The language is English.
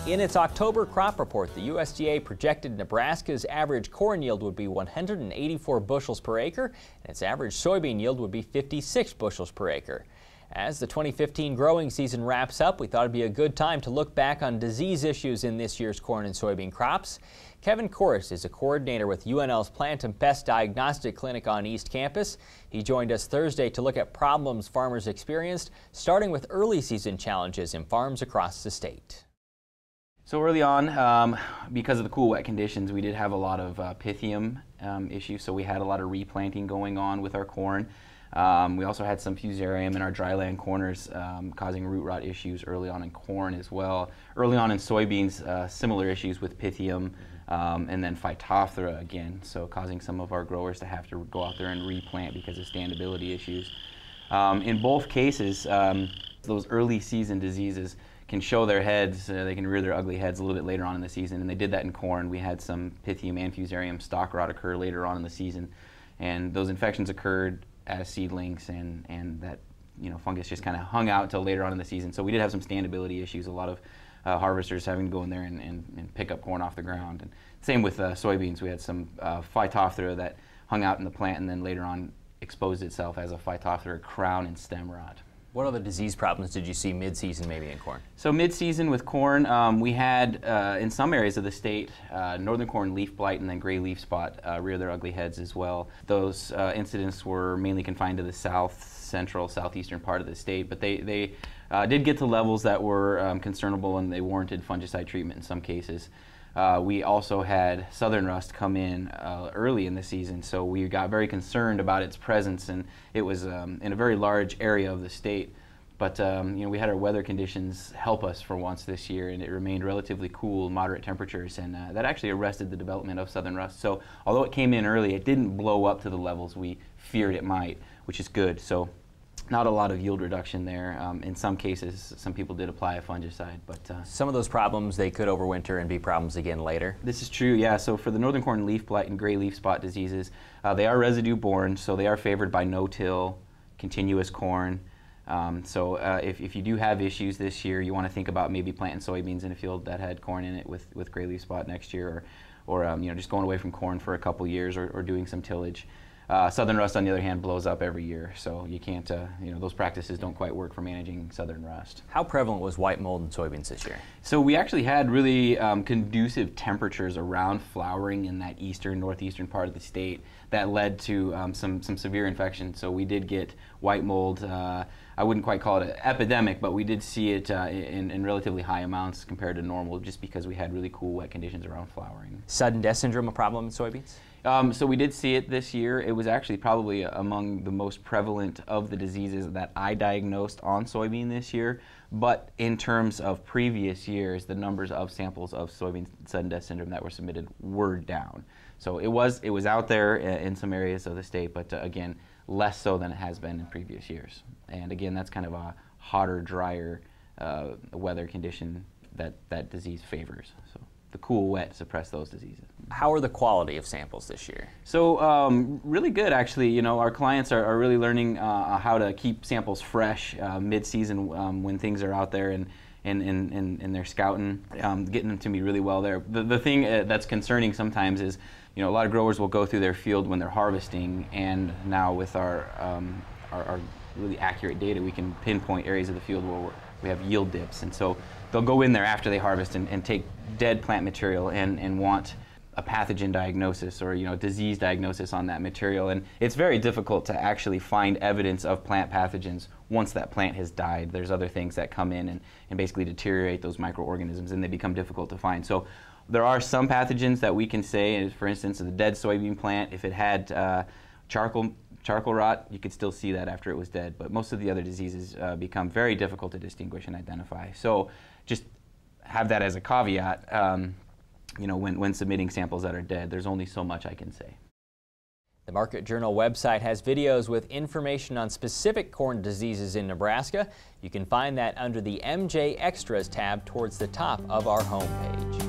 In its October crop report, the USDA projected Nebraska's average corn yield would be 184 bushels per acre, and its average soybean yield would be 56 bushels per acre. As the 2015 growing season wraps up, we thought it'd be a good time to look back on disease issues in this year's corn and soybean crops. Kevin Korus is a coordinator with UNL's Plant and Pest Diagnostic Clinic on East Campus. He joined us Thursday to look at problems farmers experienced, starting with early season challenges in farms across the state. So early on, because of the cool, wet conditions, we did have a lot of Pythium issues, so we had a lot of replanting going on with our corn. We also had some Fusarium in our dryland corners causing root rot issues early on in corn as well. Early on in soybeans, similar issues with Pythium and then Phytophthora again, so causing some of our growers to have to go out there and replant because of standability issues. In both cases, those early season diseases can show their heads, they can rear their ugly heads a little bit later on in the season, and they did that in corn. We had some Pythium and Fusarium stalk rot occur later on in the season, and those infections occurred as seedlings, and that fungus just kind of hung out until later on in the season. So we did have some standability issues, a lot of harvesters having to go in there and pick up corn off the ground. And same with soybeans, we had some Phytophthora that hung out in the plant and then later on exposed itself as a Phytophthora crown and stem rot. What other disease problems did you see mid-season maybe in corn? So mid-season with corn, we had in some areas of the state, northern corn leaf blight and then gray leaf spot rear their ugly heads as well. Those incidents were mainly confined to the south, central, southeastern part of the state, but they did get to levels that were concernable, and they warranted fungicide treatment in some cases. We also had southern rust come in early in the season, so we got very concerned about its presence, and it was in a very large area of the state. But we had our weather conditions help us for once this year, and it remained relatively cool, moderate temperatures, and that actually arrested the development of southern rust. So although it came in early, it didn't blow up to the levels we feared it might, which is good. So not a lot of yield reduction there. In some cases, some people did apply a fungicide, but some of those problems, they could overwinter and be problems again later. This is true, yeah. So for the northern corn leaf blight and gray leaf spot diseases, they are residue borne, so they are favored by no-till, continuous corn. If you do have issues this year, you want to think about maybe planting soybeans in a field that had corn in it with gray leaf spot next year, or just going away from corn for a couple years, or doing some tillage. Southern rust, on the other hand, blows up every year, so you can't, those practices don't quite work for managing southern rust. How prevalent was white mold in soybeans this year? So we actually had really conducive temperatures around flowering in that eastern, northeastern part of the state that led to some severe infection. So we did get white mold. I wouldn't quite call it an epidemic, but we did see it in relatively high amounts compared to normal, just because we had really cool, wet conditions around flowering. Sudden death syndrome a problem in soybeans? So we did see it this year. It was actually probably among the most prevalent of the diseases that I diagnosed on soybean this year. But in terms of previous years, the numbers of samples of soybean sudden death syndrome that were submitted were down. So it was out there in some areas of the state, but again, less so than it has been in previous years. And again, that's kind of a hotter, drier weather condition that disease favors. So the cool, wet suppress those diseases. How are the quality of samples this year? So really good, actually. Our clients are really learning how to keep samples fresh mid-season when things are out there and they're scouting, getting them to me really well there. The thing that's concerning sometimes is, a lot of growers will go through their field when they're harvesting, and now with our really accurate data, we can pinpoint areas of the field where we have yield dips, and so they'll go in there after they harvest and take dead plant material and want a pathogen diagnosis or disease diagnosis on that material, and it's very difficult to actually find evidence of plant pathogens once that plant has died. There's other things that come in and basically deteriorate those microorganisms, and they become difficult to find. So there are some pathogens that we can say, for instance, the dead soybean plant, if it had charcoal rot, you could still see that after it was dead, but most of the other diseases become very difficult to distinguish and identify. So just have that as a caveat. When submitting samples that are dead, there's only so much I can say. The Market Journal website has videos with information on specific corn diseases in Nebraska. You can find that under the MJ Extras tab towards the top of our homepage.